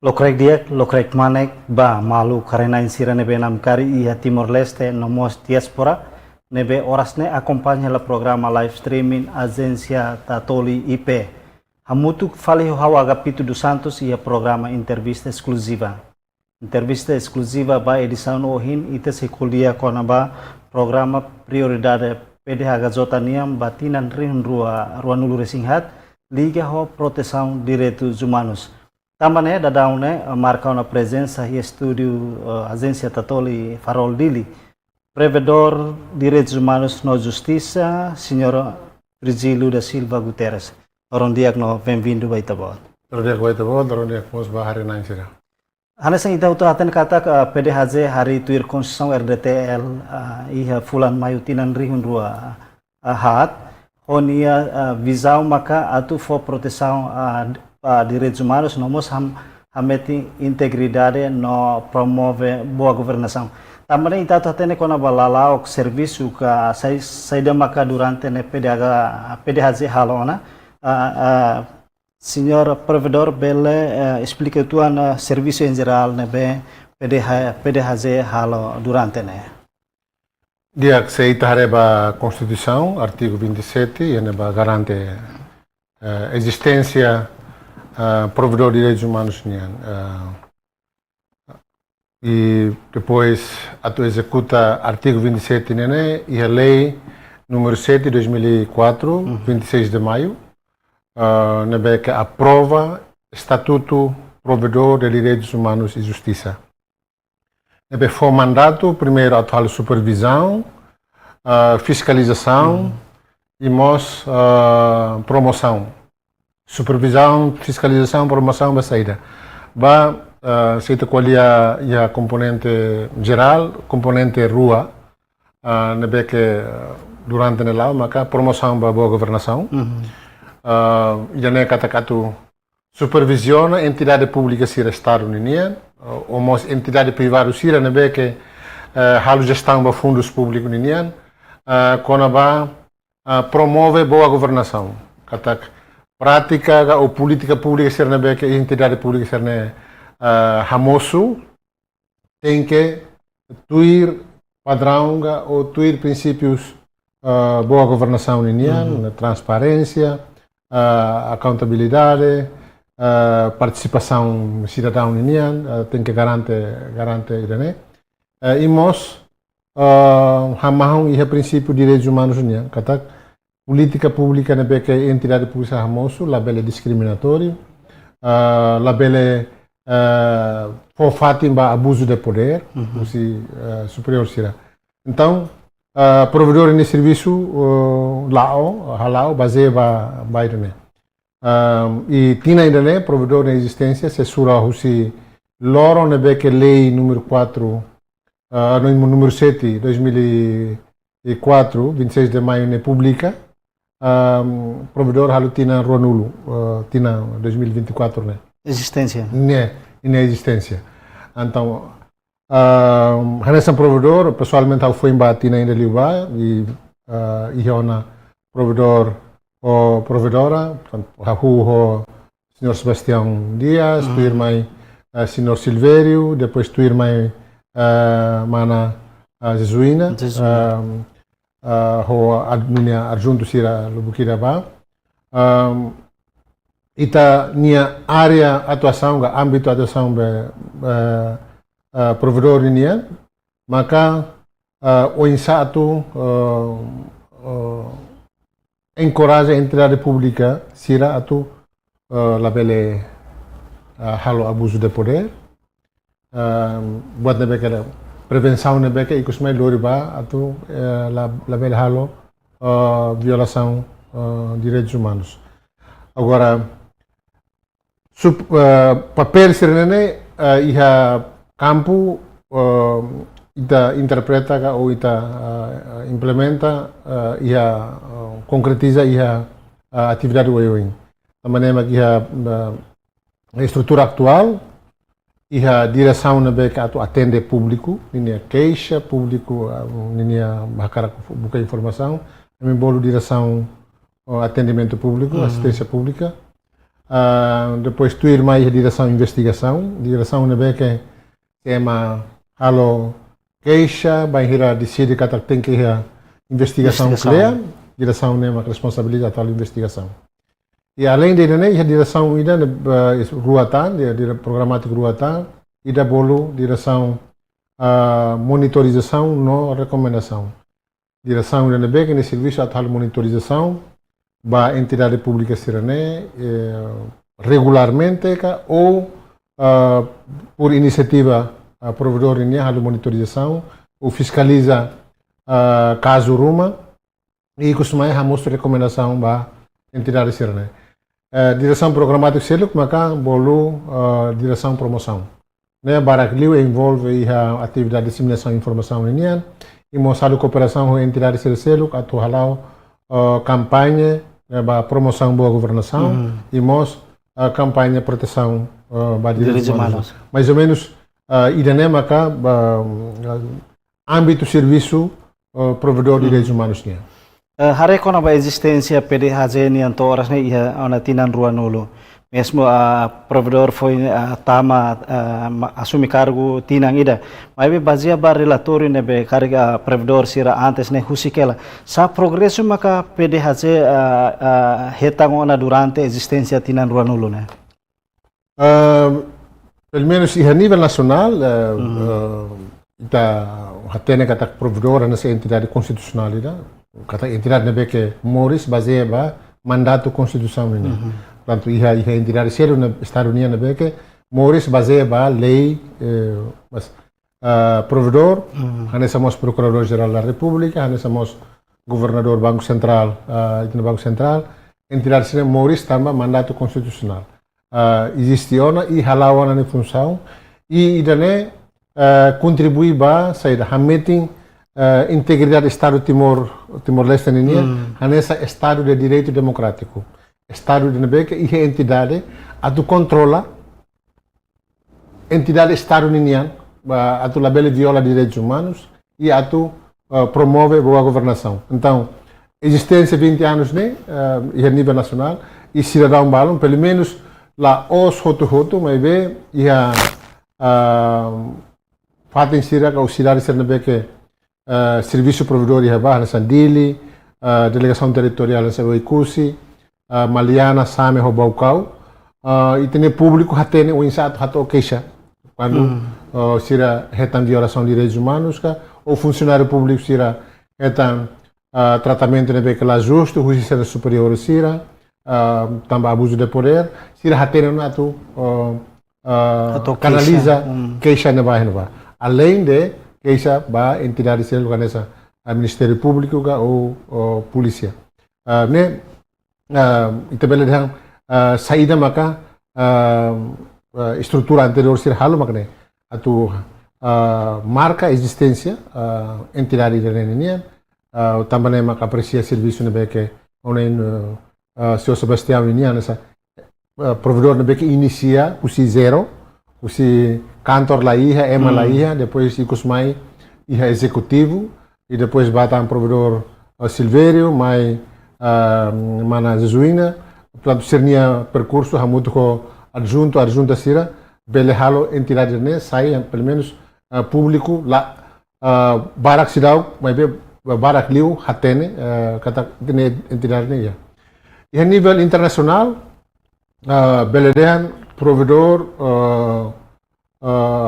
Lokrek diak, lokrek manek, ba malu karena insira nebe namkari ia Timor-Leste nomos diaspora, nebe orasne acompanha la programa live streaming Agência Tatoli IP. Hamutuk fali hawa Agapito dos Santos ia programa entrevista exclusiva. Entrevista exclusiva ba edição ohin ite sekulia konaba programa prioridade PDH Jotaniam batinan rin rua nulu resinghat liga ho proteção direitos humanos. Também dadaune marca uma presença em estúdio Agência Tatoli Farol Dili, Prevedor Direitos Humanos na Justiça, Sr. Virgílio da Silva Guterres. Bom dia, bem-vindo a Itabot. Bom dia, bom dia, vamos bahar na insira. Hanes ita uto aten kata PDHZ hari tuir konstitusi RDTL iha fulan mayutinan rihun rua hat honia visau maka atu for proteção direitos humanos nomos hameti integridade no promove boa governação. Também ita tu atene kona balala ok serviço ka saida maka durante ne PDHZ halona Senhor Provedor Bele explica tuan serviço em geral nebe PDHZ halo durante ne. Dia que se itareba a Constituição, artigo 27, e neba garante existência provedor de direitos humanos nian. E depois atu executa artigo 27 nene e a lei número 7 de 2004, 26 de maio, nebe que aprova Estatuto Provedor de Direitos Humanos e Justiça. Nebe foi mandato primeiro atual supervisão, fiscalização e promoção. Supervisão, fiscalização, promoção, ba saída. Ba seita qual a componente geral, componente rua, nebe que durante nela, maka promoção ba boa governação. Jane kata-kata supervisiona entidade pública sira Estado União, ou mos entidade privada sira nebe que halu gestão ba fundos públicos União, quando ba promove boa governação. Kata prática ou política pública sira nebe que entidade pública sira ne hamosu tem que tuir padrão ou tuir princípios boa governação União, transparência, accountabilidade, participação cidadã união, tem que garantir né? E nós hamahong e princípio de direitos humanos união, kata política pública na beca entidade pública hamoso, labele discriminatório, labele fofatim abuso de poder, superior será. Então provedor de serviço halau baseia ba irene e tina ainda né provedor de existência se sura husi loro ne beke lei número 4 número 7 2004 26 de maio ne publica provedor halu tina ronulo tina 2024 né Existência né inexistência então Hanessa provedor, pessoalmente foi embate ainda liba e ona provedor ou provedora, o senhor Sebastião Dias, tu irmã senhor Silvério, depois tu irmã mana Jesuína, o adminia adjunto sira Lubukiraba. Ita nia área atuação, âmbito atuação provedor ini maka o insato encoraja a entidade pública sira atu labele halo abuso de poder buat nebe kada prevenção nebe que ikus mai loriba atu labele halo violação direitos humanos agora papel sirene iha campo ita interpreta ou ita implementa e concretiza a atividade wewing. Da maneira que a estrutura atual e a direção na beca atende público, linha queixa público, linha bacara busca informação, também bolo direção atendimento público, assistência pública. depois tu ir mais direção investigação ne que tema halo queixa vai ir a decidir que tem que ir a investigação clear direção ne responsabilidade tal investigação e além de né a direção ida ruatan dia programático ruatan ida bolo direção monitorização no recomendação direção ida ne que serviço a tal monitorização ba entidade pública sirene regularmente ou por iniciativa provedor ini hal monitorização ou fiscaliza caso Ruma e costuma mostra recomendação ba entidade sirene direção programática seluk maka bolu direção promoção né barakliu envolve a atividade de disseminação de informação ini e mostra cooperação com entidade seluk atu halau campanha ba promoção boa governação e mos campanha proteção ba direitos humanos mais ou menos idane maka âmbito serviço provedor de direitos humanos nia hare kona ba existência PDHZ ni anto oras ne ia ona tinan rua nulo mesmo a provedor foi tama assumi cargo tinang ida mas baseia ba relatório ne be carga provedor sira antes ne husikela sa progresso maka PDHZ hetang ona durante existência tinan rua nulo ne pelo menos a nível nacional ita hatene kata provedor nessa entidade constitucional ida kata entidade ne que Morris baseia ba mandato constitucional ne portanto ia entidade sério na Estados Unidos ne que Morris baseia ba lei provedor hanessa mos procurador geral da República hanessa mos governador Banco Central no Banco Central entidade sério Morris tamba mandato constitucional existe ona e halawana na função e idane contribui ba saída hameting integridade do Estado Timor-Leste nenia nessa Estado de Direito Democrático Estado de Nebeca e a entidade a tu controla entidade Estado ninian a tu labele viola direitos humanos e a tu promove boa governação então existência 20 anos né a nível nacional e cidadão balão pelo menos lá os hoto mas vê e a fatem sira que auxiliar ser Nebeca serviço provedor e a Sandili delegação territorial em Segoicusi Maliana Same Hobaucau e tem público hatene o insato hato queixa quando sira retam violação de direitos humanos ou funcionário público sira retam tratamento ne que lá justo justiça superior sira também abuso de poder sira hatene nato canaliza queixa ne vai além de queixa ba entidade ser organiza Ministério Público ou polícia né itu bela dihang saída maka estrutura anterior sir halu makne atu marca existência entidade de renia também maka aprecia serviço ne que onen seu Sebastião ini nessa provedor ne que inicia usi zero usi kantor la iha ema la iha depois ikus mai iha executivo e depois batam provedor Silvério mai mana jesuína portanto sernia percurso hamuto ko adjunta sira bele halo entidade ne sai pelo menos público lá barak sidau mas be barak liu hatene kata entidade ne e a nível internacional bele dehan provedor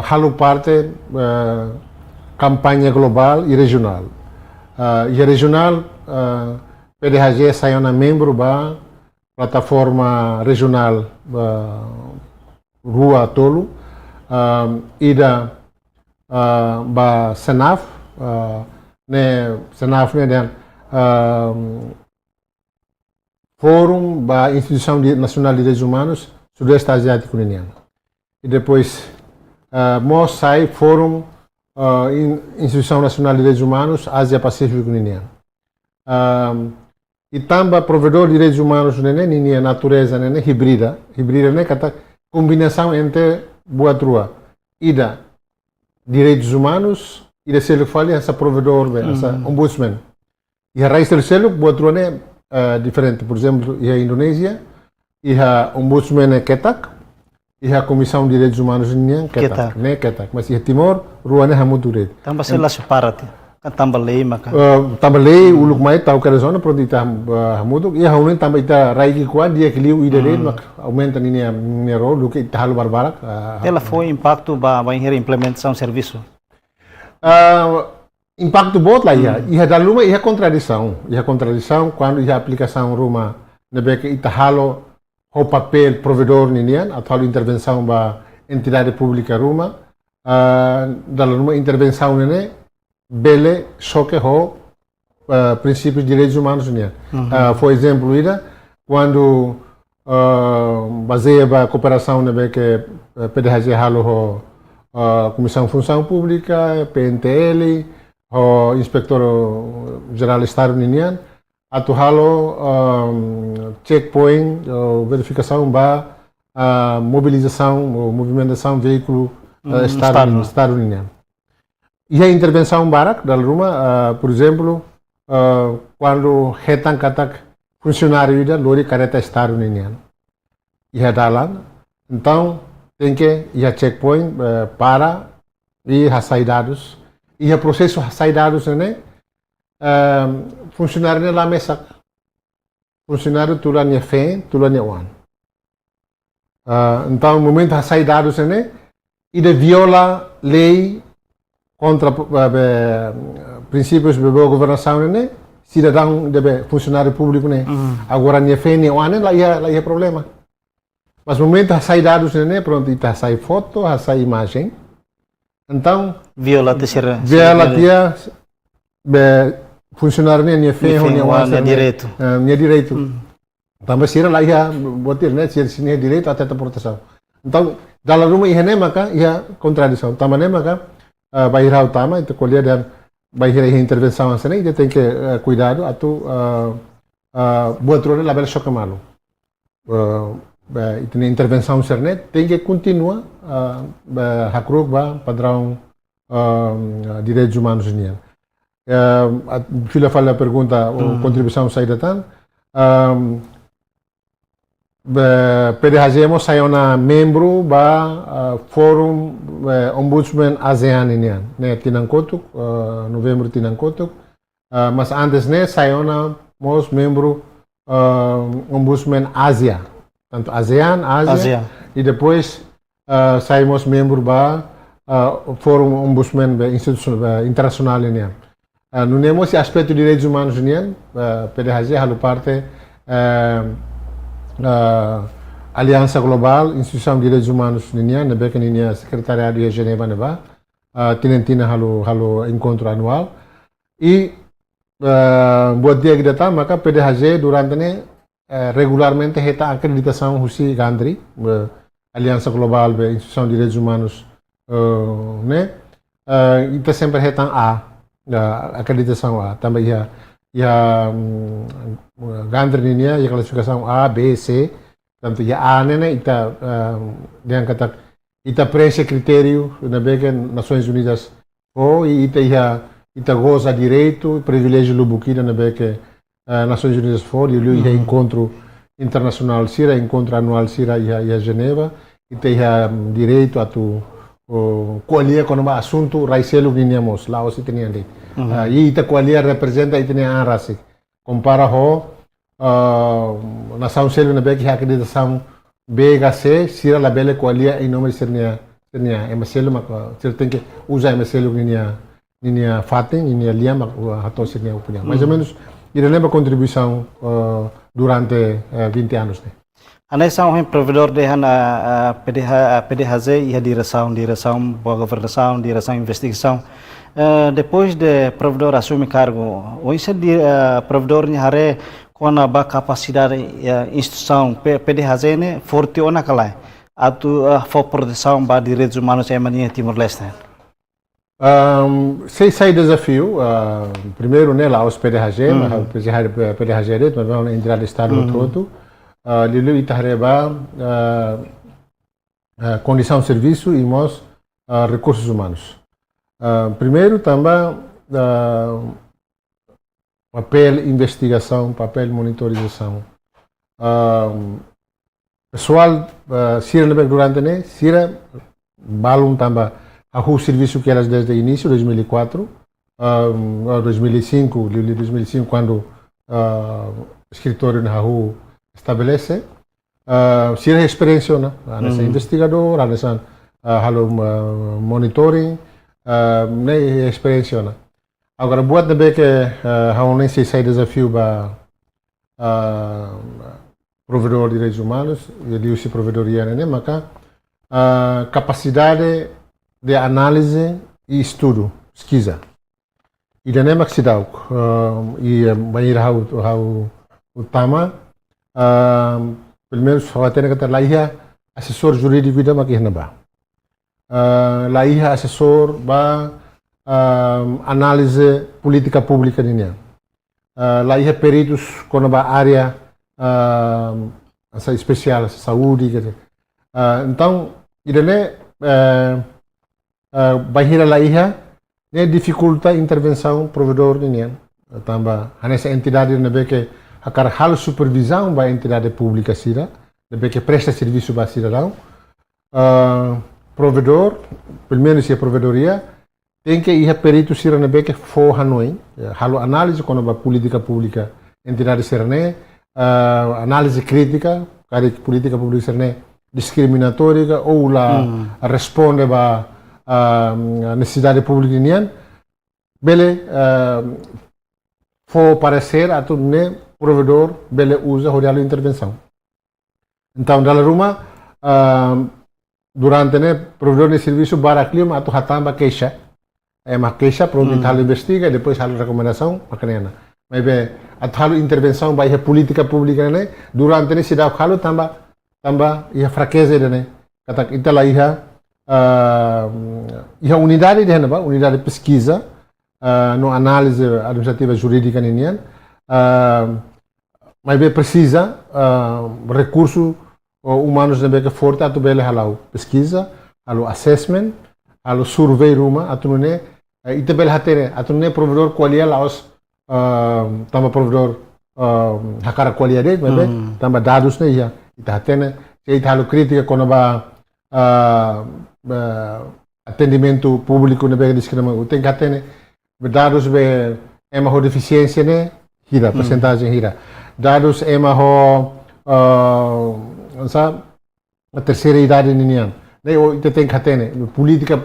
halo parte campanha global e regional e regional PDHZ saiu na membro da plataforma regional Rua Tolo e da ba Senaf ne Senaf ne dan Fórum da Instituição Nacional de Direitos Humanos Sudeste Asiático Niniano e depois mos sai Fórum Instituição Nacional de Direitos Humanos Ásia Pacífico Niniano e também provedor de direitos humanos nene natureza nene híbrida né kata combinação entre boa trua ida direitos humanos ida selo fali essa provedor essa ombudsman e a raiz do selo boa trua né diferente por exemplo a Indonésia iha ombudsman é ketak, iha Comissão de Direitos Humanos nian Ketak. ketak, né ketak. Mas iha Timor, rua né hamu direito. Tambah sila separat ya. Kan tambah lei maka. Também uluk mai tahu que zona pronto ita hamudo ia haunen também ita raigi kuan dia que liu ida rei mak aumenta ni rol do que ita halu barbarak. Ela foi impacto ba em implementação serviço. Impacto bot lá ia daluma ia contradição quando ia aplicação ruma nebe que ita halo o papel provedor ninian atau intervenção ba entidade pública ruma daluma intervenção nene bele choque ho princípios de direitos humanos né. Por exemplo, quando baseia a cooperação né que PDHG halo ho Comissão Função Pública, PNTL, o Inspector Geral Estado Ninian, atu halo checkpoint, verificação ba mobilização, movimentação veículo Estado Ninian. E a intervenção barak dalam rumah, por exemplo, quando hetang katak funcionário ida lori careta estado ninian. Ia dalam, então tem que ia checkpoint para e hasai dados. Ia processo hasai dados né? Funcionário lá mesak. Funcionário tulannya fem, tulannya wan. Então momento hasai dados né? Ida viola lei contra princípios de boa governação né cidadão deve funcionário público né agora nem fé nem ano lá ia problema mas no momento sai dados né pronto está sai foto sai imagem então viola dia funcionário nem fé nem ano direito também se lá ia botar né se é direito até a proteção então dalam rumah ia maka ia contradição também maka Bahira utama itu kuliah dan bahira intervenção sana dia tem que cuidado atau buat turun label choque malu itu intervenção sana tem que continua hakruk ba padrão direitos humanos ni filha fala pergunta contribuição saída tan PDHG mo sayo na membro ba forum ombudsman ASEAN ini ne tinangkotuk novembro tinangkotuk mas antes ne sayo na mos membro ombudsman Ásia tanto ASEAN Ásia e depois saímos membro ba forum ombudsman internacional ini no nemos aspecto de direitos humanos ini PDHG halu parte Aliança Global, Instituição de Direitos Humanos Ninia, na beca Ninia, Secretariado de Geneva, neba, tinentina halo encontro anual. E buat dia kita tahu, maka PDHG durante ne regularmente heta acreditação Husi Gandri, Aliança Global de Instituição de Direitos Humanos, né? Kita sempre heta acreditação A, também ya Gandri niya ya klasifikasyon A, B, C tanto ya A nena ita diyan katak ita preenche critério na beca Nações Unidas e ita goza direito privilégio lubukida na beca Nações Unidas e encontro internacional sira encontro anual sira ya Geneva ita direito atu colher quando assunto raicelo ninhamos lá os iteniande e ita colher representa itenia rasi compara ho nação selo na beca acreditação BHC sira la bele colher em nome sernia MSL mak sir tem que usar MSL ninia fatem ninia liam atau sernia opinião mais ou menos ele lembra contribuição durante 20 anos né. Anai são um provedor de PDHZ e direção boa governação, direção investigação. Depois de provedor assume cargo, hoje provedor hare com a capacidade instituição PDHZ ne forte ona kalai atu for proteção ba direitos humanos em Maninha Timor-Leste. Sei desafio primeiro nela aos PDHG, PDHG mas vamos entrar no estado todo. Lilu itareba condição de serviço e mos recursos humanos. Primeiro também papel investigação, papel monitorização. pessoal sira nebek durante ne sira balum tamba a serviço que elas desde o início 2004 2005 quando o escritório na Rahu estabelece sira experiência nessa investigador nessa halo monitoring ne experiência agora buat também que há nem se sai desafio para provedor de direitos humanos e de uso provedoria né maka capacidade de análise e estudo pesquisa e da nemak sidau e banhir hau utama pelo menos fazer kata laia assessor jurídico da makih ba laia assessor ba análise política pública ninya laia peritos quando ba área essa especial saúde então idane bahira laia ne dificulta intervenção provedor ninya tamba nessa entidade nebe que akar hal supervisão ba entidade pública sira nebe que presta serviço ba cidadão provedor pelo menos a provedoria tem que ir perito sira nebe que for hanoi halo análise quando ba política pública entidade sira ne análise crítica kari política pública sira ne discriminatória ou lá responde ba necessidade pública nian bele for parecer a tudo ne provedor bele usa a intervenção então dalam rumah durante ne provedor de serviço baraklium atau hatamba queixa queixa provedor hal investiga depois hal recomendação makanya mas be atau hal intervenção vai a política pública ne durante ne sidau hal tamba ia fraqueza ne kata kita lah ia unidade de né unidade de pesquisa no análise administrativa jurídica nian mas bem precisa recursos humanos também que forte atu bele halau pesquisa halau assessment halau survey rumah atu ne itu bele hatere atu ne provedor qualia laos tamba provedor hakara qualia de mas tamba dados ne ia ita hatene ita halau crítica quando ba atendimento público ne bege discrima tem que hatene dados be ema deficiência ne hira percentagem hira dados ema a terceira idade nian ne o ite tem que hatene política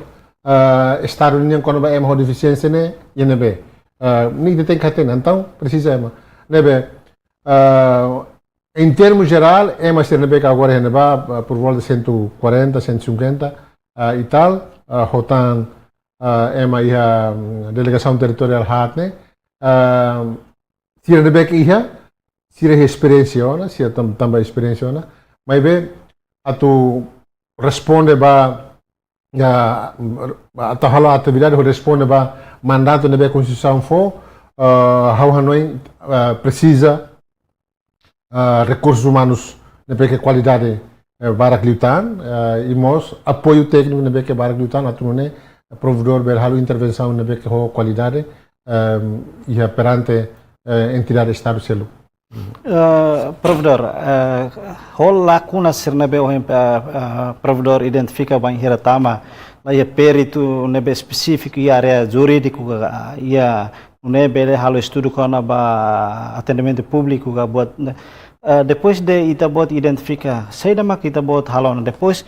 estado nian quando ba ema deficiência ne yenebe ni ite tem que hatene então precisa ema nebe em termos geral ema ser nebe agora neba por volta de 140 150 e tal hotan ema ia delegação territorial hatne sira nebe que ia sira experiência ona sira também experiência ona mas bem atu responde ba atau hal atividade responde ba mandato nebe constituição fo how hanoi precisa recursos humanos nebe que qualidade barak liutan e mos apoio técnico nebe que barak liutan atu ne provedor ber halu intervenção nebe que ho qualidade e perante entidade estado selo provedor hol lacuna sirnebe provedor identifica bem hiratama lá ia perito nebe específico e área jurídico ia nebe halo estudo kona ba atendimento público ga buat depois de ita buat identifica sei dama kita buat halo depois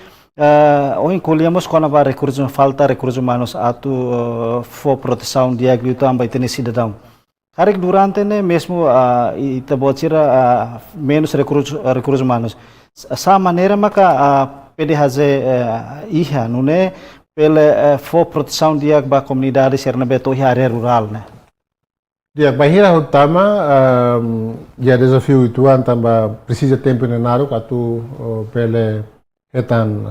colhemos quando vai recursos falta recursos humanos atu for proteção de agricultura vai ter cidadão Harik durante ne mesmo ita botira menos recursos humanos. Essa maneira maka pede fazer iha, não é? Pela for proteção de a comunidade ser na beto área rural, né? Dia bahira utama dia desafio itu tambah precisa tempo nenaro katu pele hetan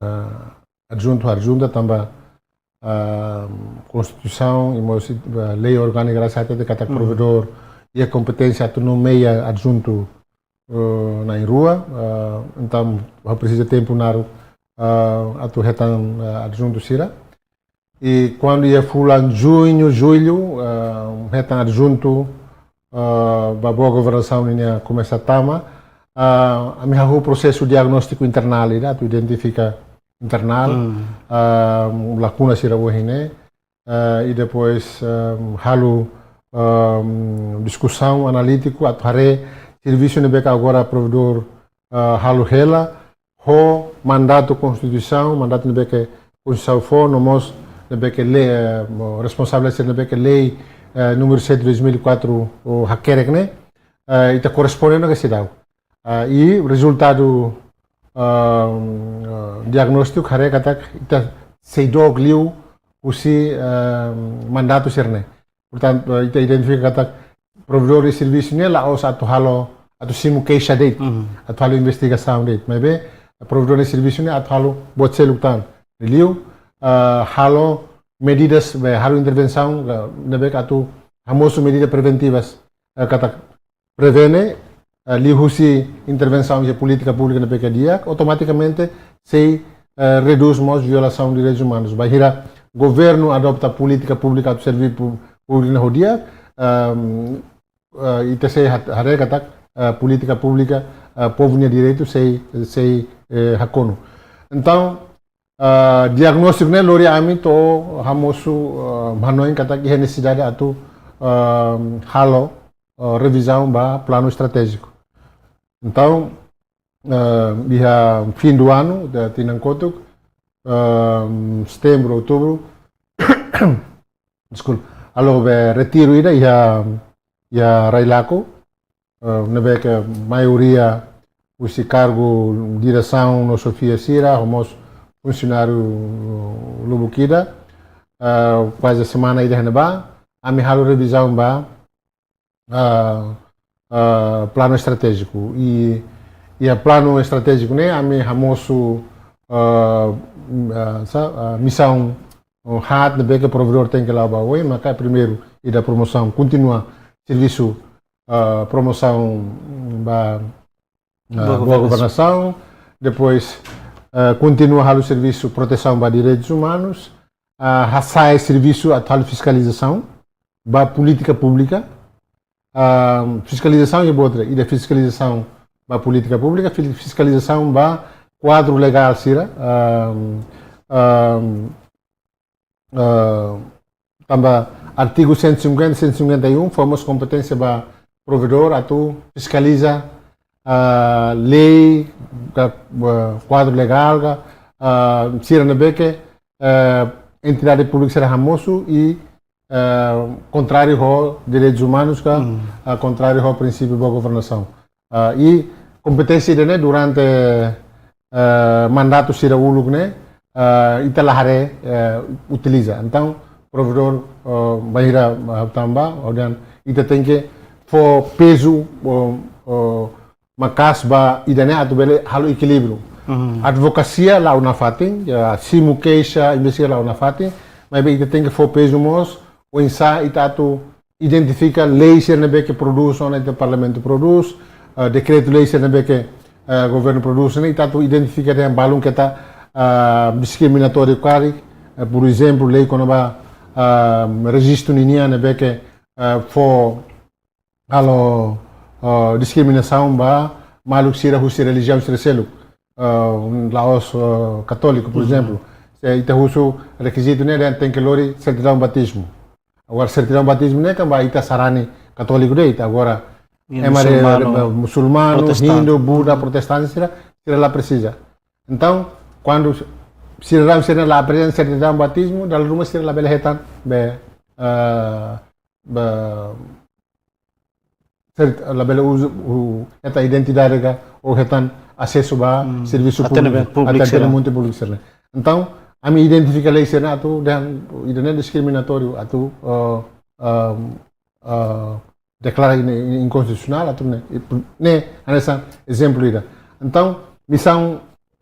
adjunta tambah Constituição e lei orgânica da Sata de cada provedor e a competência tu nomeia adjunto na rua então precisa tempo naro atu retan adjunto sira e quando ia fulan junho julho retan adjunto ba boa governação ninha começa tama a minha o processo diagnóstico internal ida tu identifica internal lacuna sira wohine e depois halo discussão analítico at hare serviço ne beca agora provedor halo hela ho mandato constituição mandato ne beca constituição for nomos ne beca lei responsável ser ne beca lei número 7 de 2004 o hakerek ne ita correspondendo que se dá e o resultado diagnóstico hare katak ita seidog liu usi mandato serne portanto ita identifica katak provedor de serviço ne la os atu halo atu simu queixa date atu halo investigação date mas bem provedor de serviço ne atu halo bot seluktan liu halo medidas halo intervenção nebe atu hamoso medidas preventivas katak prevene lihusi intervenção de política pública na PQDIA, automaticamente se reduz mais violação de direitos humanos. Bahira governo adopta política pública do serviço público na rodia, e se haré política pública povo tinha direito se hakono. Então diagnóstico né lori ami to hamosu manoin kata que necessidade atu halo revisão ba plano estratégico. Então, fim do ano, da Tinancoto, setembro, outubro, desculpa, alo retiro ida ia Railaco, nebe que maioria usi cargo direção no Sofia Sira, homos funcionário Lubukida, quase a semana ida neba, a me halo revisão ba plano estratégico e a plano estratégico né a me hamoso missão hat de que provedor tem que lá oi mas primeiro e da promoção continua serviço promoção boa governação depois continua o serviço proteção para direitos humanos sai serviço a tal fiscalização ba política pública fiscalização e outra e da fiscalização da política pública fiscalização da quadro legal sira também artigo 150 151 fomos competência para provedor atu fiscaliza lei quadro legal sira na beque entidade pública será famoso e contrário ao direitos humanos, contrário ao princípio da governação. E competência né, durante mandato sira ulug né, italahare utiliza. Então, provedor bahira tamba, dan ita tem que for peso makas ba idane atu bele halo equilíbrio. Advocacia lá na fatin, simu queixa investiga lá na fatin, mas ita tem que for peso mos o insa itatu identifica leis que produz onde o parlamento produz decreto leis que governo produz né itatu identifica tem balão que está discriminatório quase por exemplo lei quando vai registro ninha que for alo discriminação ba maluk sira husi religião sira selu laos católico por exemplo ita requisito né tem que lori certidão batismo. Agora certidão batismo né que vai ita sarani católico deit agora muçulmano, hindu, buda, protestante será lá precisa. Então quando será lá apresenta certidão batismo dalam rumah será lá belehetan la bela uso esta identidade ga ou retan acesso ba serviço público até muito público será. Então a minha identifica lei será tu dan idane discriminatório atu declara inconstitucional atu né nessa exemplo ida. Então missão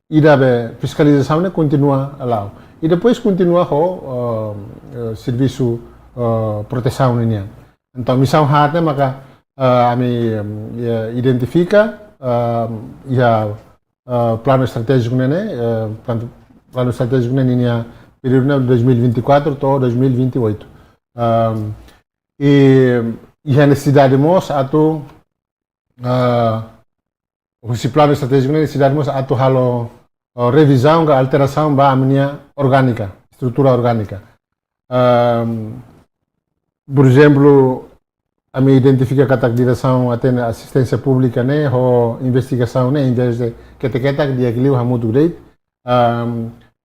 ida be fiscalização né continua lá e depois continua o serviço proteção né. Então missão hat né maka a minha identifica plano estratégico né plano estratégico né período de 2024 até 2028 e a necessidade mos atu husi plano estratégico ne cidade mos atu halo revisão ga alteração ba amnia orgânica, estrutura orgânica. Por exemplo, a me identifica com a direção até assistência pública né, ou investigação né, em vez de que de aquilo é muito grande.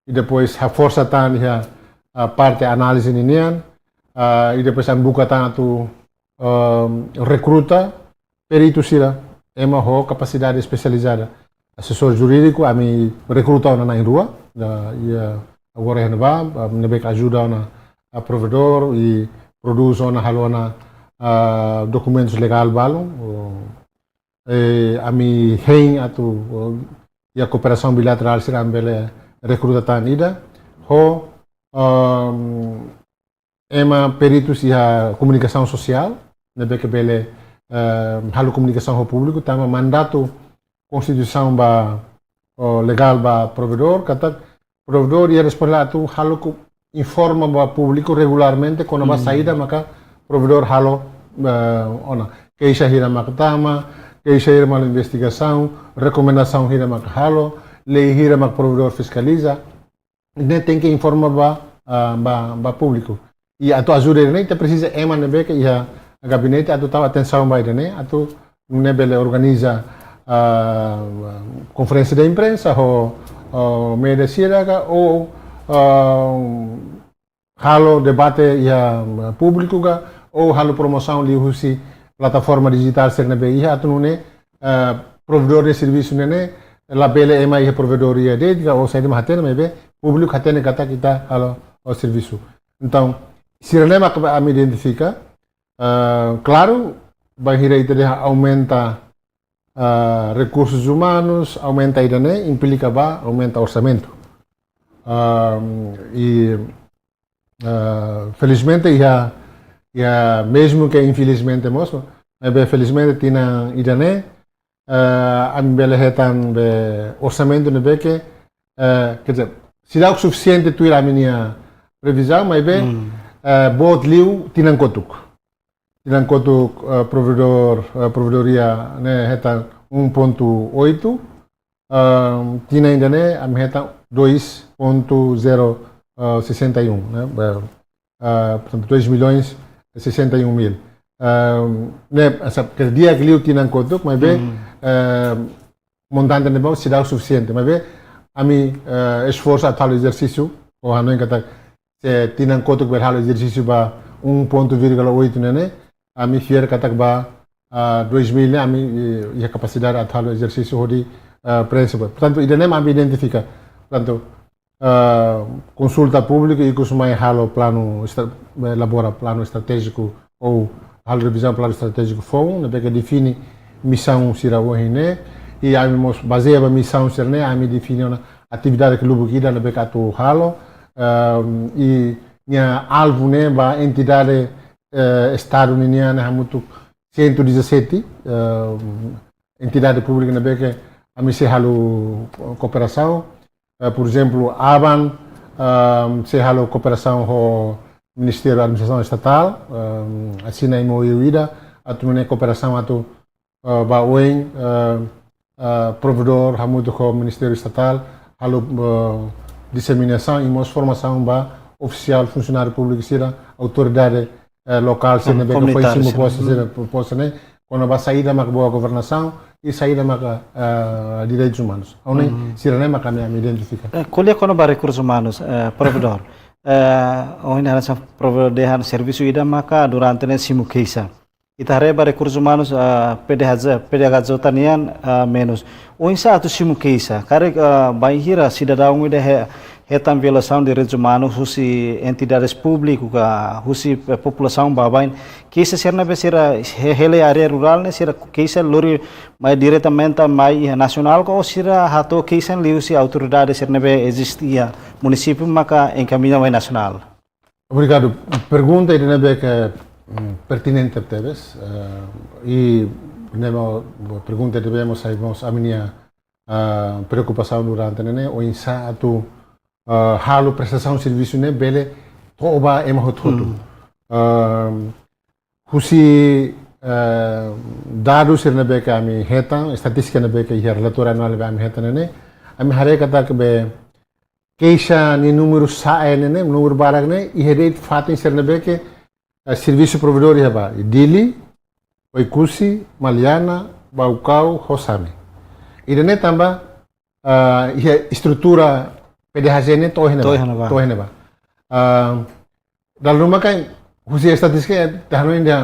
E depois a força tá a parte análise ninian e depois a buca tá tu recruta perito sira ema ho capacidade especializada assessor jurídico a me recruta na rua e agora é nova nebe ajuda na a provedor e produz na halona documentos legal balon a me hein atu e a cooperação bilateral será bele recruta tanida ho ema peritos e a comunicação social nebe que bele halo comunicação ao público tama mandato constituição ba legal ba provedor kata provedor ia responder atu halo informa ba público regularmente quando ba saída maka provedor halo ona queixa hira makatama queixa hira mal investigação recomendação hira mak halo lei hira mak provedor fiscaliza ne tem que informar ba público e atu ajuda ne te precisa ema nebe que ia gabinete atu tava atenção ba ne atu nebele organiza conferência de imprensa ou media siraga ou halo debate ia público ga ou halo promoção li husi plataforma digital ser nebe ia atu ne provedor de serviço ne la bele ema ia provedor ia de ou sai de mater mebe público hatene kata kita halo o serviço então se relema a me identifica claro vai ir aumenta recursos humanos aumenta idane implica ba aumenta orçamento e felizmente já mesmo que infelizmente moço mas felizmente tina idane a bele hetan be orçamento ne que quer dizer se dá o suficiente tu ir a minha previsão mas bem bot liu tinan kotuk provedoria né hetan 1.8 tina ainda né a hetan 2.061 né portanto 2 milhões e 61 mil né essa que dia que liu tinan kotuk mas bem montante ne se dá o suficiente mas bem a mim esforço a tal exercício ou a não kata se tinan kotuk berhalo exercício ba 1.8 né a mim fier kata ba 2000 né a mim e a capacidade a tal exercício de principal portanto ida nem me identifica portanto consulta pública e costuma halo plano elabora plano estratégico ou halo revisão plano estratégico fom né que define missão sira né e a mim baseia a missão sira né a mim define uma atividade que lubu kida né que atu halo e minha alvo né ba entidade estado né né muito 117 entidade pública né que a mim se halo cooperação por exemplo ABAN se halo cooperação com Ministério da Administração Estatal assina MOU ida atu né cooperação atu ba OEN provedor hamuto com Ministério Estatal halo disseminação e formação ba oficial funcionário público sira autoridade local se nebe que foi cimo posto né quando vai sair da boa governação e sair da direitos humanos onde sira né maca me identifica colhe quando ba recursos humanos provedor onde hanya provedor de serviço ida maca durante ne simu keisa itare ba recursos humanos PDHZ tanian menos o insa simu keisa kare bai hira cidadão ida hetan violação de direitos humanos husi entidades públicas husi população babain keisa serna besira hele área rural ne sira keisa lori mai diretamente mai nacional ko sira hato keisa liusi autoridade serna be existia município maka encaminha mai nacional. Obrigado. Pergunta e ne be que pertinente teves e nemo pergunta devemos saibos a minha preocupação durante né o insa atu halo prestação de serviço né bele toba ema hototo husi dados sirna be ka ami hetan statistika na be ka ia relator anual be ami hetan ne ami hare kata ke be queixa ni número sae ne número barak ne i rate fatin sirna be ke serviço provedor ia ba Dili Oikusi Maliana Baucau Hosami ida ne tamba ia estrutura PDHC ne tohene ba dalam rumah kan khusus statistika tahun ini dia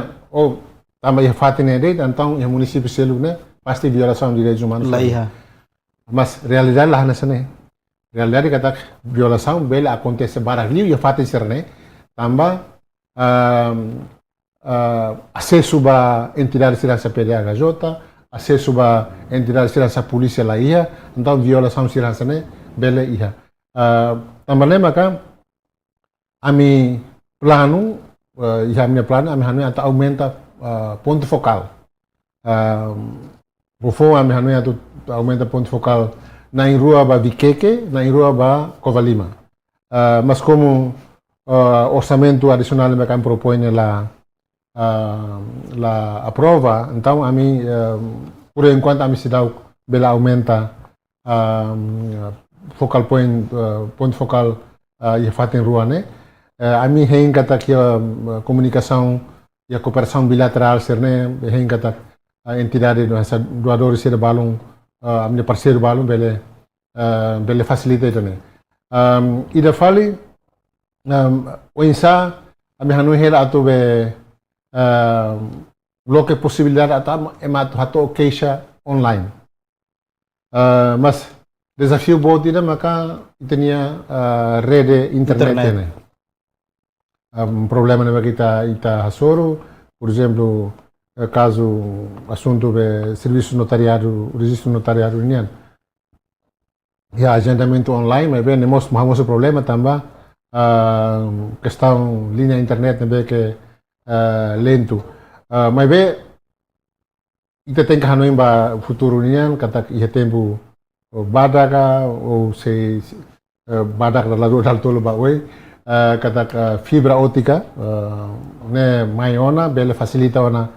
tambah ia fatin ne então ia município selu ne pasti violação de direitos humanos Laiha. mas realidade lah nessa ne realidade kata violação bela acontece barangkali ia fatin ser ne tambah acesso ba entidade segurança PDHJ acesso ba entidade segurança polícia lá ia então violação segurança ne bela ia tambah ne maka ami plano ia minha plano ami hanu ata aumenta ponto focal bofo ami hanu ata aumenta ponto focal na rua ba Biqueque na rua ba Covalima mas como orçamento adicional mereka propõe la aprova então ami por enquanto ami se dá bela aumenta focal point ponto focal ia fatin rua ne ami hein kata que comunicação e a cooperação bilateral serne hein kata entidade doadores ser balão a minha parceiro balão bele facilita itu ne ida fali o insa ami hanu hela atu be bloque possibilidade ata emat hato queixa online mas desafio bom tidak maka tinha rede internet ne problema que kita hasoro, por exemplo, caso assunto de serviço notariado, registro notariado união, e agendamento online, mas bem, nós temos problema também, questão linha internet, bem que lento, mas bem, kita tem que hanoi ba futuro união, kata ia tempo badaka ou se badak dal tolo ba oi kata fibra ótica ne maiona bela facilita ona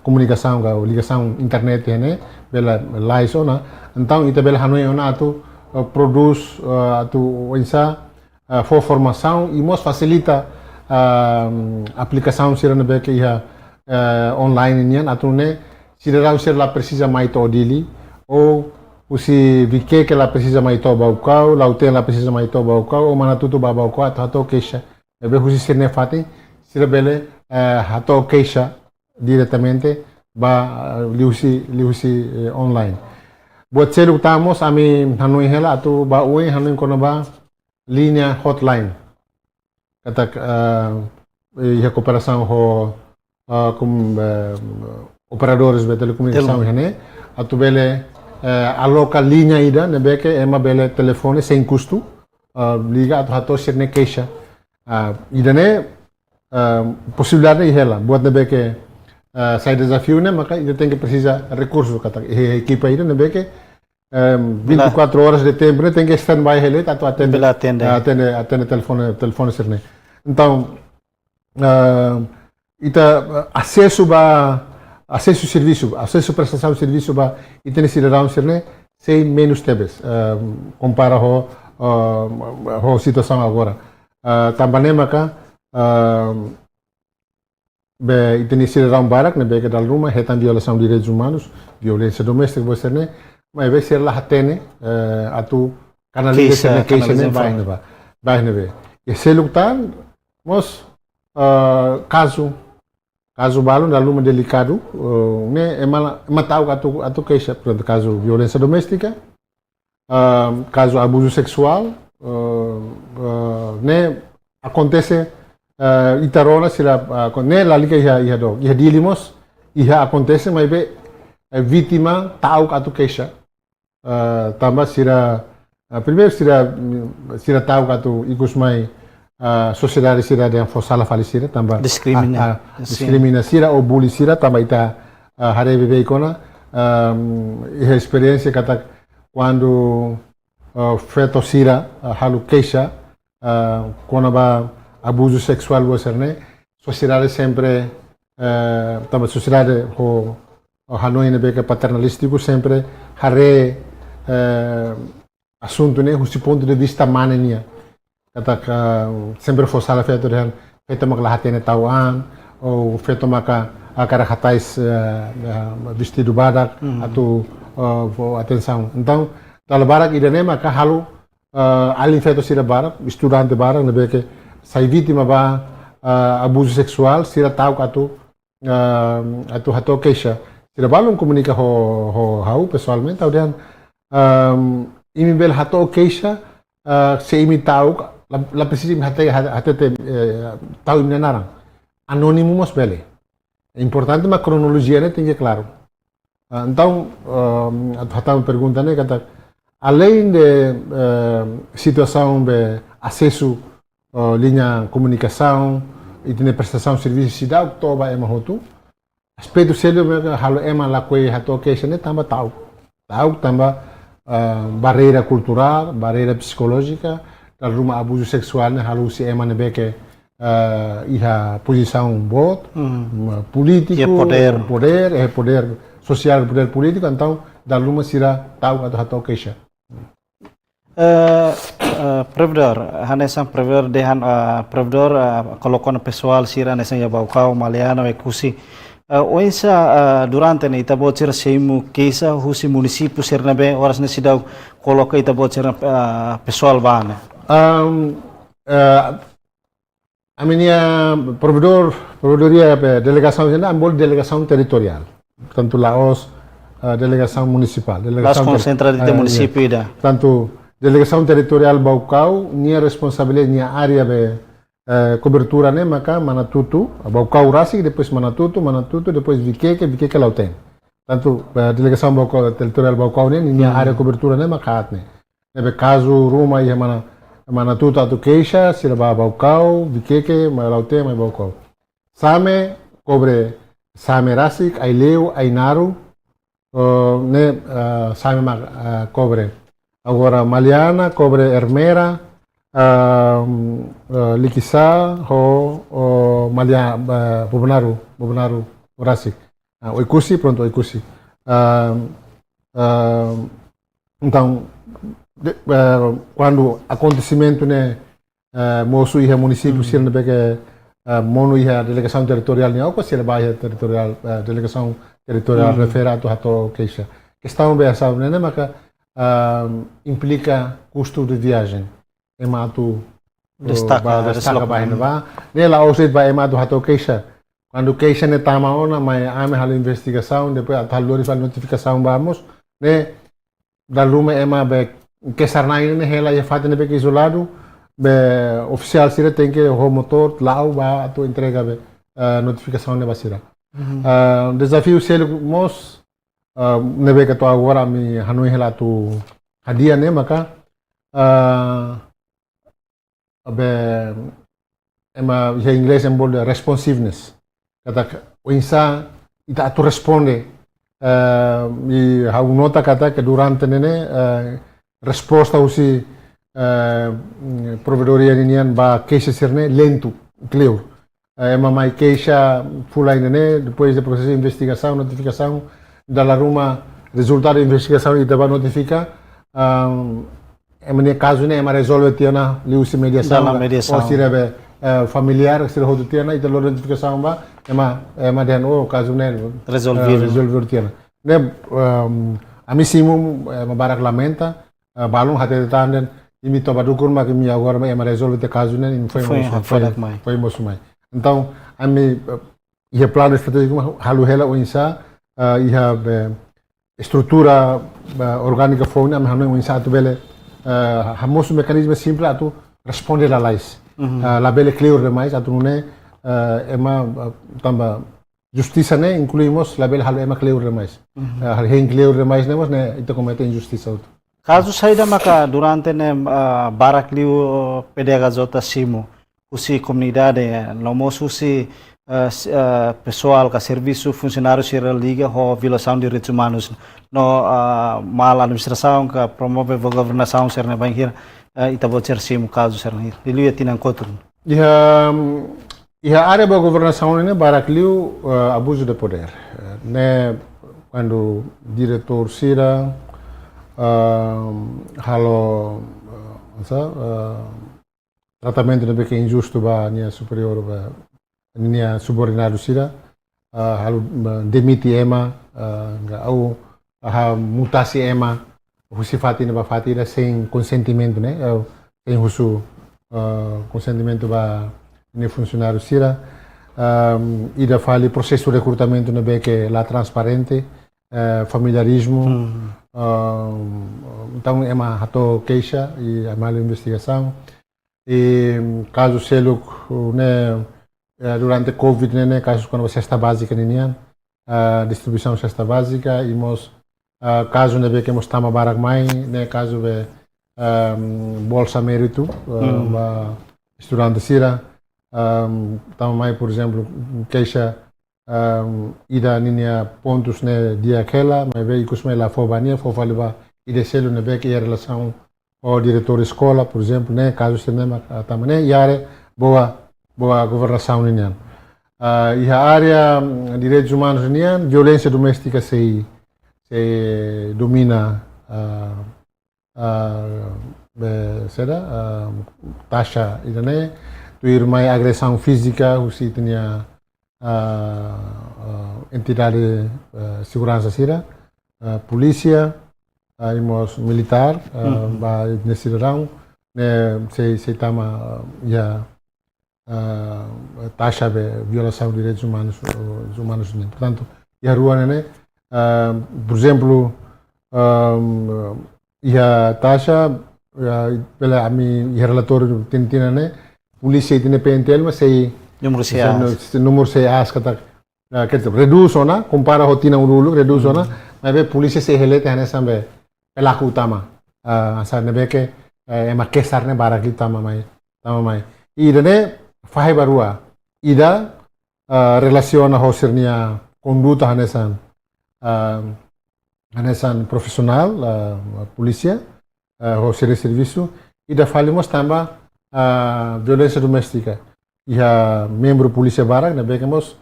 comunicação ga ligação internet ne bela lais ona então ita bela hanoi ona atu produz atu insa for formação e mos facilita aplicação sira be que ia online nian atu ne sira usir la precisa mai to dili ou usi vike que la precisa mai to baucau la uten la precisa mai to baucau o mana tutu ba baucau ato queixa ebe usi sirne fati sira bele hato queixa diretamente ba liusi online buat selu tamos ami hanui hela atu ba ui hanui kono ba linha hotline kata ia cooperação ho com operadores de telecomunicação hene atu bele aloca linha ida nebeke ema bele telefone sem custo liga atu hato sirne queixa ida ne possibilidade hela buat nebeke sai desafio ne maka ida tem que precisa recurso kata equipa ida nebeke 24 horas de tempo ne tem que stand by hele atu atende telefone sirne então ita acesso serviço, acesso prestação de serviço ba itene cidadão serne sem menos tebes compara ho situação agora também maka be itene cidadão barak ne be que dal rumah hetan violação de direitos humanos violência doméstica você ne mas be ser lá atene atu canaliza queixa ne vai ne be e se lutar mos caso balon da luma delicado ne matau atu queixa por caso violência doméstica caso abuso sexual ne acontece itarona sira ne la liga ia do ia dilimos ia acontece mas be vítima tau atu queixa tambah sira primeiro sira tau atu ikus mai sociedade sira yang fosala falisira tambah discrimina sira ou bully sira tambah ita harebe beikona experiência kata quando feto sira halu queixa quando ba abuso sexual você né sociedade sempre também sociedade o Hanoi nebe que paternalístico sempre hare assunto né do ponto de vista manenia kata sempre foi sala feito de feito mak lahatene tauan ou feito maka akara hatais vestido badak atau atenção então dalam barak idane maka halu alin feito sira barak estudante barak nebe que sai vítima ba abuso sexual sira tau atu hato keisha sira balon comunica ho hau pessoalmente au dan imi bel hato keisha se imi tau la precisa hate tau imi narang anonymous bele é importante uma cronologia né tem que claro então a pergunta né kata além de situação de acesso linha comunicação e de prestação de serviços se dá o toba é mahotu aspecto sério halo ema la koi hato keisha né tamba tau tamba barreira cultural barreira psicológica da rumah abuso sexual né halo se ema nebe que iha posição bot político poder social poder político então da rumah sira tau atau hato keisha Provedor, hanesang provedor dehan provedor kolokon pessoal sira nesang ya baukau maliana e kusi oensa durante ne ita bocer seimu keisa husi município sernabe horas ne sidau coloca ita bocer pessoal bana a minha provedoria delegação ainda ambol delegação territorial tanto Laos delegação municipal delegação concentrada de município ida tanto delegação territorial Baucau minha responsabilidade minha área de cobertura né maka Manatutu Baucau Rasik depois Manatutu depois Viqueque Lauten tanto delegação Baucau territorial Baucau né minha área de cobertura né maka né nebe caso Roma e Manatutu atu Keisha sirba Baucau Viqueque Lauten mai Baucau Same cobre Same Rasik Aileu Ainaru né Same cobre agora Maliana, cobre Hermera, Likisa, Maliana, Bobonaru, Rasik. Oikusi, pronto, Oikusi. Então, quando acontecimento né, moço ia município, se ele pega mono ia delegação territorial né, ou se ele vai territorial, delegação territorial referado a to queixa. Questão bem essa, né, mas implica custo de viagem. Ematu destaca bahina ba. Nela ausit ba ematu hato keisha. Quando keisha ne tama ona, mas ame halo investigação, depois a lori fal notificação vamos, né? Da lume ema be que sarnai ne hela ya fate ne be isolado, be oficial sira tem que o motor lau ba ato entrega be notificação ne basira. Desafio selo mos nebe que tu agora mi hanoi hela tu hadia né maka abe ema em inglês embol responsiveness kata o insa ita tu responde e hau nota kata que durante nene resposta usi provedoria ninian ba queixa serne lento clear ema mai queixa fulai nene depois do processo de investigação notificação dalam rumah resultado da investigação e dava notifica em caso né ema resolve tiana liusi mediação ou se rebe familiar se rodo tiana e dalo notificação ba ema den o caso né resolver tiana né amisimo ema barak lamenta balung hate tanden imi toba dukur ma kimi agora ema resolve te caso né foi moço mai então ami ia plano estratégico halu hela o insa iha estrutura orgânica fauna mas não insa tu bele hamos mecanismo simples atu responder a lais la bele clear demais atu não ema tamba justiça né incluímos la bele halu ema clear demais hen clear demais nemos né itu comete injustiça auto caso saída maka durante né barak liu pedega jota simo usi comunidade nomos usi pessoal que serviço funcionário se liga a violação de direitos humanos no mal administração que promove a governação ser na banheira e tá ser sim caso ser na ele ia tinha encontro E a área da governação é baracliu abuso de poder. Né, quando diretor Sira halo tratamento de que injusto ba nia superior ba nia subordinado Sira halo demiti ema au mutasi ema husifati ne ba fatira sem consentimento né sem husu consentimento ba ne funcionário Sira ida fali processo de recrutamento ne be que lá transparente familiarismo então é uma rato queixa e a mala investigação e caso selo né durante Covid né caso quando cesta básica né distribuição cesta básica e mos caso né que mos tama barak mai né caso be bolsa mérito estudante Sira tama mai por exemplo queixa ida ninia pontos né dia aquela mas veio cosme lá fobania fofaliba ida selo né be que a relação ao diretor escola por exemplo né caso se nema tamane yare boa governação nian e a área direitos humanos nian violência doméstica se domina taxa ida né tu irmai agressão física o se tinha entidade segurança Sira polícia imos militar nesse ramo né se tama já taxa de violação de direitos humanos né portanto e a rua né por exemplo e a taxa pela ami relatório tintina né polícia tinha pentel mas se número se as kata quer dizer reduz ona compara rotina dulu reduz ona mas be polícia se relete nessa be pelaku utama asal ne que é uma questão né barak tama mai ida né fahai barua ida relaciona hosirnia conduta hanesan profissional polícia hosir serviço ida falimos tamba violência doméstica e a membro polícia barak né bekemos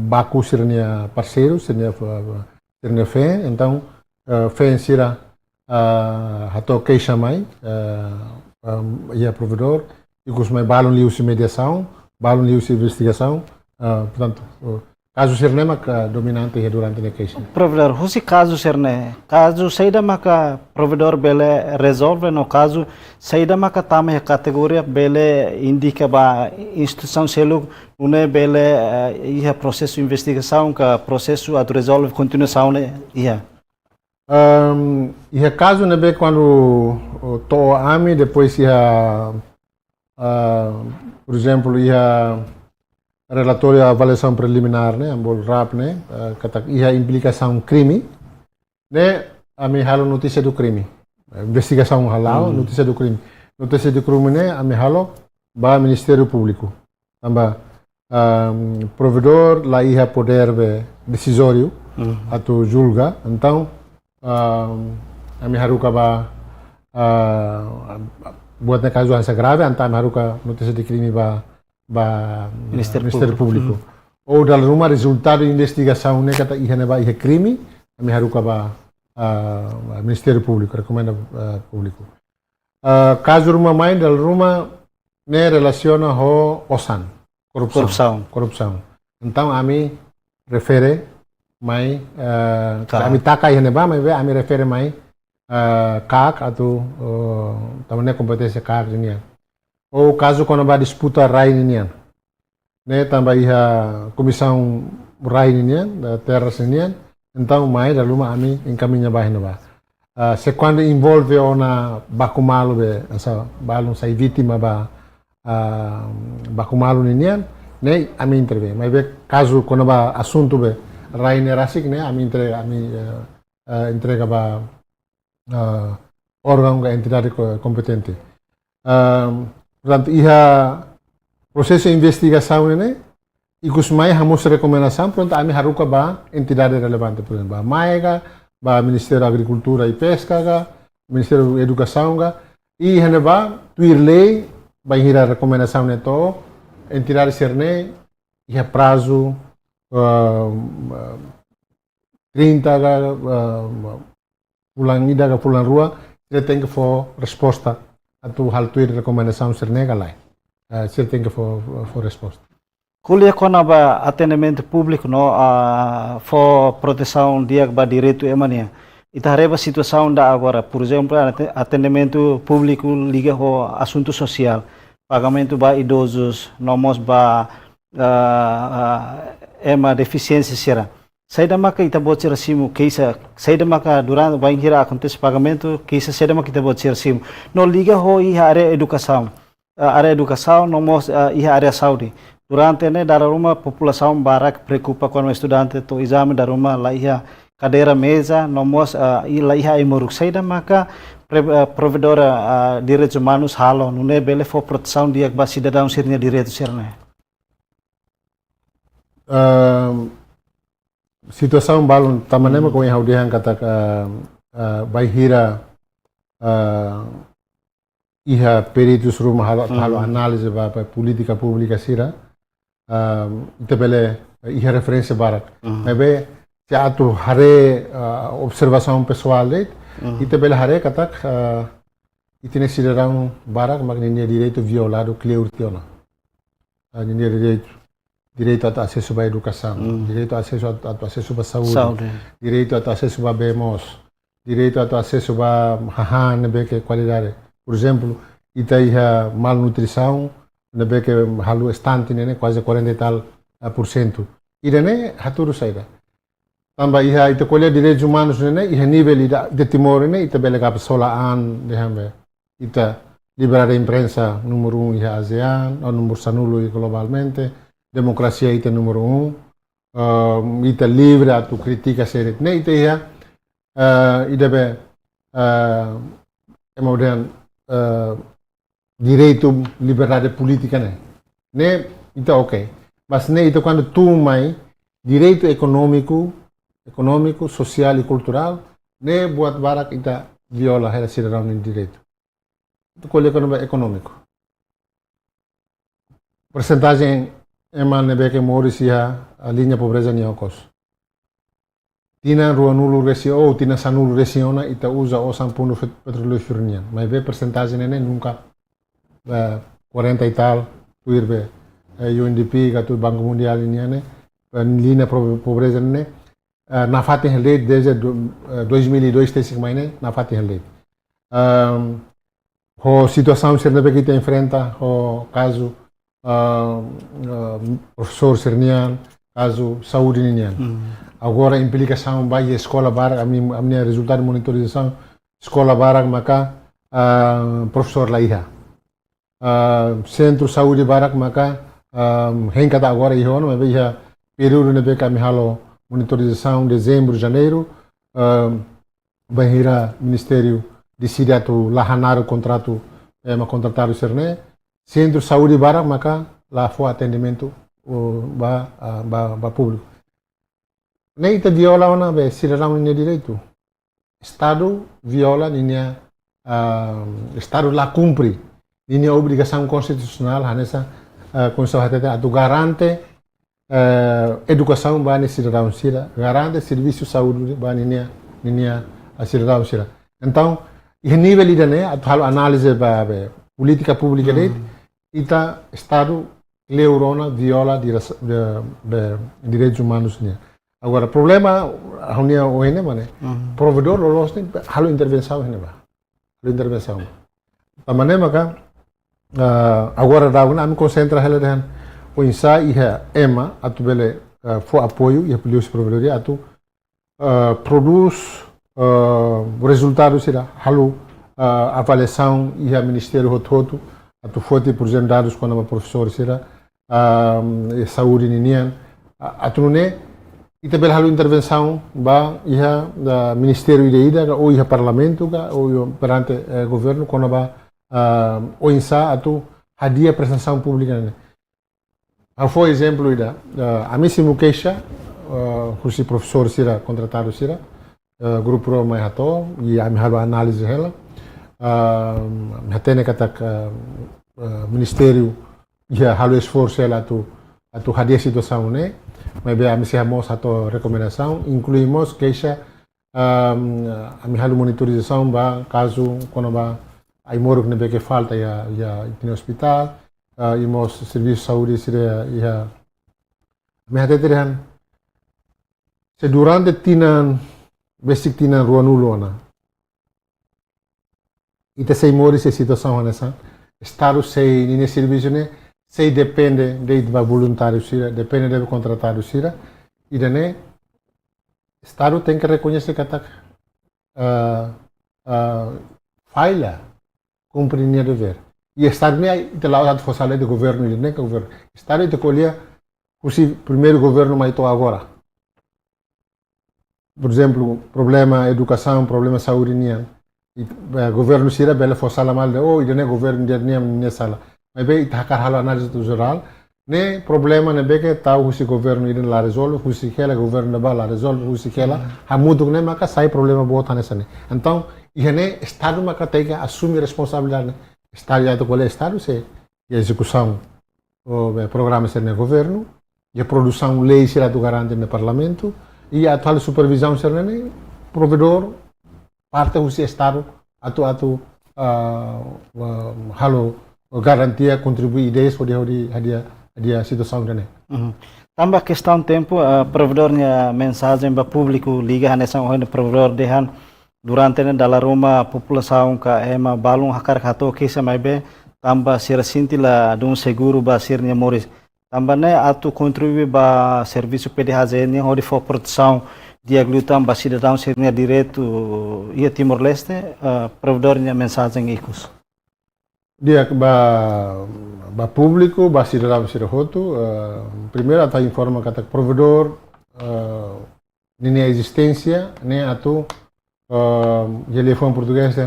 baku sirnia parceiro sirnia fé então fé sira hato queixa mai e a provedor e cosme balon liu mediação balon liu investigação portanto caso sirnema dominante durante a queixa provedor husi caso sirne caso saída maka provedor bele resolve no caso saída maka tama categoria bele indica ba instituição selo une bele ia processo investigação ka processo a resolve continuação né ia e caso né be quando to ami depois ia por exemplo ia relatório avaliação preliminar né ambol rap né kata ia implicação crime né ami halo notícia do crime investigação halal notícia do crime né ami halo ba Ministério Público tamba provedor lá ia poder decisório atau julga então ami haruka ba buatnya caso asa grave antam haruka notícia de crime ba Ministério Público ou dalam rumah resultado investigação né kata ihana ba ihe crime ami haruka ba Ministério Público recomenda público caso rumah main dalam rumah né relaciona ho osan corrupção então ami refere mai ami taka ihana ba mai ami refere mai CAC atau tamannya kompetisi CAC ini ou caso quando vai disputa rai nian né tambah iha comissão rai nian da terras nian então mai da luma ami encaminha bahina ba se quando envolve ona bakumalo be asa balon sai vítima ba bakumalo nian né ami interve mas be caso quando ba assunto be rai ne rasik né ami entrega ba órgão da entidade competente portanto, processo de investigação ini, ikut mai hamus rekomendasi, pronto kami haruka ba entidade relevante, por exemplo, ba Maiga, ba Ministério da Agricultura e Pesca, Ministério da Educação, e hane ba tuir lei ba hira rekomendasi neto entidade Cerne ia prazo 30 pulang ida ke pulang rua você tem que for resposta a tu hal tu recomendação Cerne galai você tem que for resposta. Kuliah kona ba atendimento público no for proteção dia ba direito emania. Itareba situação da agora, por exemplo, atendimento público liga ao assunto social, pagamento ba idosos, nomos ba ema deficiência será. Saída maka ita bot ser simu, keisa saída maka durante vai hira acontece pagamento, keisa saída maka ita bot ser simu. No liga ho iha área educação, nomos iha área saúde. Durante ne da rumah população barak preocupa com o estudante to exame da rumah lá iha cadeira mesa nomos lá iha imoruk saída maka provedora direitos humanos halo nune bele for proteção dia ba cidadão sirnya direitos sirne. Situação balon tamanema com yang haudihan kata bai hira iha peritus rumah halo análise ba política pública sira ite bele iha referência barak mebe se atu hare observação pessoal ite bele hare katak itine cidadão barak magninya direito violado clear tiona ninya direito a acesso à educação, direito a acesso à saúde, direito a acesso a BMOS, direito a acesso a que qualidade. Por exemplo, ita iha malnutrição, nebe que halu estante nene quase 40 e tal %. Irene haturu saída. Tamba iha ita colher direitos humanos nene iha nível de Timor nene ita bele kap sola an dehambe. Ita liberar a imprensa número 1 iha ASEAN, ou número sanulo globalmente. Democracia ita número 1, ita livre a tu critica seret. Ne ita ia, ida be, kemudian direito liberdade política ne. Ne ita ok. Mas ne ita quando tu mai direito econômico, social e cultural, ne buat barak ita viola hela cidadão de direito. Itu colhe econômico. Percentagem eman nebe que morisia a linha pobreza niokos. Tina rua nulo resio ou tina sanulo resiona ita usa o sampuno petróleo furnian. Mas ve percentagem nene nunca 40 e tal tu irbe UNDP gatu Banco Mundial niane linha pobreza nene na fati heled desde 2002 tesik maine na fati heled. Ho situação ser nebe que te enfrenta o caso professor Sernian, caso saúde Ninian. Agora implicação vai escola barak, a minha resultado de monitorização escola barak maka professor Laiha. Centro saúde barak maka kata agora ihono, mas veja período nebe kami halo monitorização dezembro, janeiro, bahira ministério decide atu lahanar o contrato contratar o Cerne. Centro saúde barak maka lá foi atendimento ba público. Nem ita viola ona be cidadão ninha direito. Estado viola ninha Estado lá cumpre ninha obrigação constitucional hanessa constitucional atu garante educação ba ni cidadão sira, garante serviço saúde ba ninha cidadão sira. Então, em nível ida né atu halo análise ba política pública ita Estado leurona viola direitos humanos né. Agora problema haunia o ene mane provedor lolos ne halo intervenção ne ba halo intervenção tamane maka agora da una am concentra hela den o insa iha ema atu bele fo apoio e polícia provedoria atu produz resultados será halo avaliação iha ministério rototo atu 40% dados quando uma professor será saúde ninian atu ne ita bel halu intervenção ba iha da ministério ida ou iha parlamento ou perante governo quando ba o insa atu hadia prestação pública ne foi exemplo ida a missimo queixa o professor será contratado será grupo pro mai hato e a halu análise ela hatene katak ministério ia halo esforço ela atu hadia situação né mas bem a mim se amos ato recomendação incluímos queixa a minha halo monitorização ba caso quando ba aí moro que que falta ia no hospital imos serviço de saúde seria ia minha teterian se durante tinan basic tinan ruanulona ita sei mori se situação nessa estado sei nesse serviço né sei depende de voluntário sira depende de contratado sira e daí estado tem que reconhecer que tá falha cumprir o dever e estado nem te lá de forçar de governo e nem que governo estado te colher o primeiro governo mais to agora por exemplo problema educação problema saúde nian governo sira bela forçar la mal de oh e daí governo de nian nessa mas bem takar halo análise do geral ne problema ne beke tahu husi governo iden la resolve husi kela governo ba la resolve husi kela hamudu ne maka sai problema bota nessa ne então ihene estado maka tega assumir responsabilidade estado já to qual estado se a execução o programa ser ne governo e a produção lei será do garante no parlamento e a atual supervisão ser ne provedor parte husi estado atu halo garantia contribuir ideias para dia situação dane. Tambah questão tempo provedornya mensagem ba público liga nessa hora provedor dehan durante dalam rumah população ka ema balung hakar kato kisa mai be tambah sira sintila dum seguro ba sirnya moris tambah ne atu contribui ba serviço PDHZ ni hori for proteção dia glutam ba cidadão sirnya direito ia Timor Leste provedornya mensagem ikus. Dia ba público, ba cidadão sirahoto, primeiro ata informa kata provedor nini a existência, né atu telefone português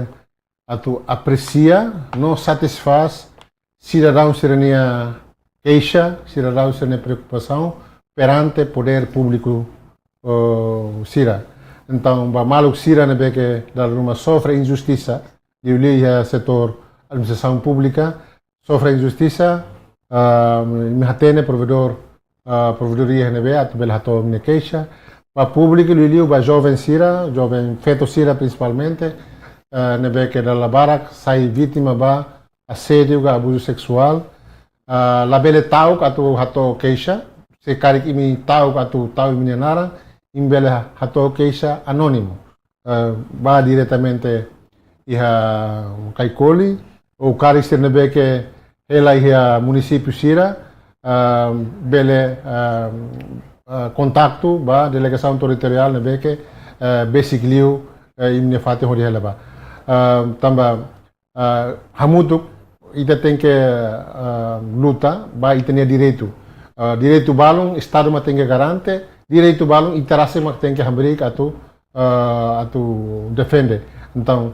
atu aprecia, não satisfaz cidadão sirania queixa, cidadão sirania preocupação perante poder público sira. Então, ba maluk sira ne que dar uma sofre injustiça e o setor administração pública sofre injustiça me hatene provedoria NB atu bel hato minha queixa para público liu ba jovem sira jovem feto sira principalmente NB que da barak sai vítima ba assédio ga abuso sexual la bele tau atu hato queixa se karik imi tau atu tau minenara imbele hato queixa anônimo ba diretamente iha kaikoli o karik sirnebe que ela ia município sira bele contato ba delegação territorial nebe que basic liu imne fate hori ela ba tamba hamudu ita tem que luta ba itenia direito direito balong estado ma tem que garante direito balong interesse ma tem que hambrik atu defende então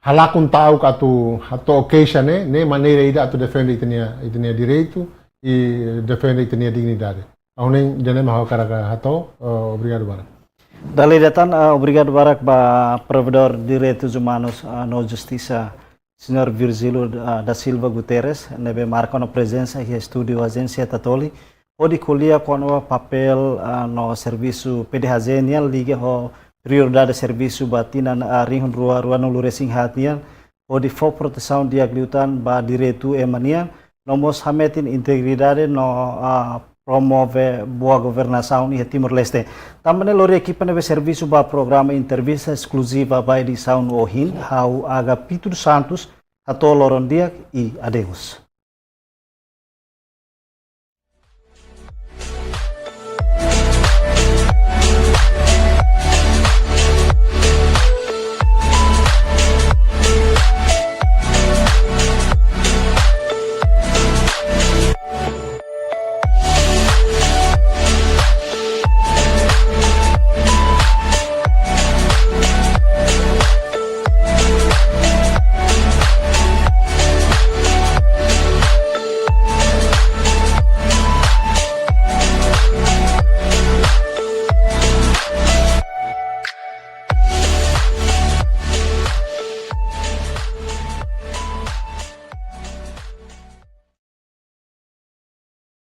halakun tau atu occasion ne maneira ida atu defende itenia direito e defende itenia dignidade. Auneng jane maho karaka hato obrigado barak. Dali datan obrigado barak ba provedor direitos humanos no justiça Senhor Virgílio da Silva Guterres nebe marca no presença e estúdio agência Tatoli pode colher com o papel no serviço PDHZ nian liga ho prioridade de serviço batina rinhon rua no luresing hatian pode for proteção de aglutan ba direito emanian nomos hametin integridade no promove boa governação em Timor Leste. Também lori equipa nebe serviço ba programa entrevista exclusiva ba edição no Ohin, hau aga Pedro Santos, atau loron dia e adeus.